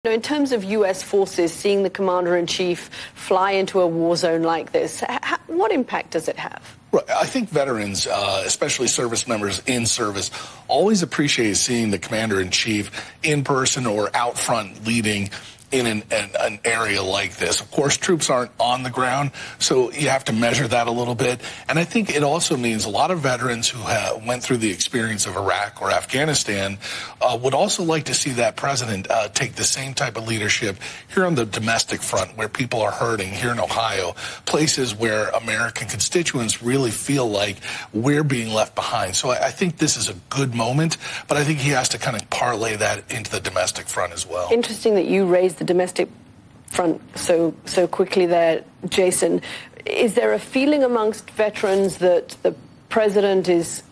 In terms of U.S. forces, seeing the commander-in-chief fly into a war zone like this, what impact does it have? I think veterans, especially service members in service, always appreciate seeing the commander-in-chief in person or out front leading in an area like this. Of course, troops aren't on the ground, so you have to measure that a little bit. And I think it also means a lot of veterans who went through the experience of Iraq or Afghanistan would also like to see that president take the same type of leadership here on the domestic front, where people are hurting, here in Ohio, places where American constituents really feel like we're being left behind. So I think this is a good moment, but I think he has to kind of parlay that into the domestic front as well. Interesting that you raised the domestic front so quickly there, Jason. Is there a feeling amongst veterans that the president is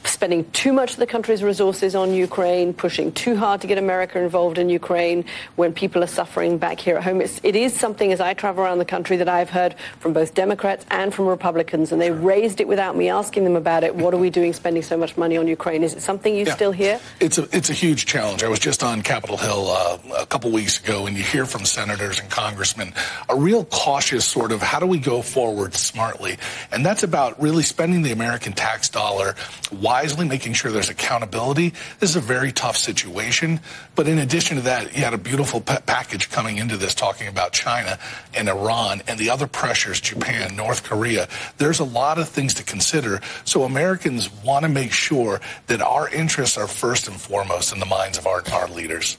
spending too much of the country's resources on Ukraine, pushing too hard to get America involved in Ukraine when people are suffering back here at home? It is something, as I travel around the country, that I've heard from both Democrats and from Republicans, and they raised it without me asking them about it. What are we doing spending so much money on Ukraine? Is it something you still hear? It's a huge challenge. I was just on Capitol Hill a couple weeks ago, and you hear from senators and congressmen a real cautious sort of how do we go forward smartly? And that's about really spending the American tax dollar wisely, making sure there's accountability. This is a very tough situation. But in addition to that, you had a beautiful package coming into this talking about China and Iran and the other pressures, Japan, North Korea. There's a lot of things to consider. So Americans want to make sure that our interests are first and foremost in the minds of our leaders.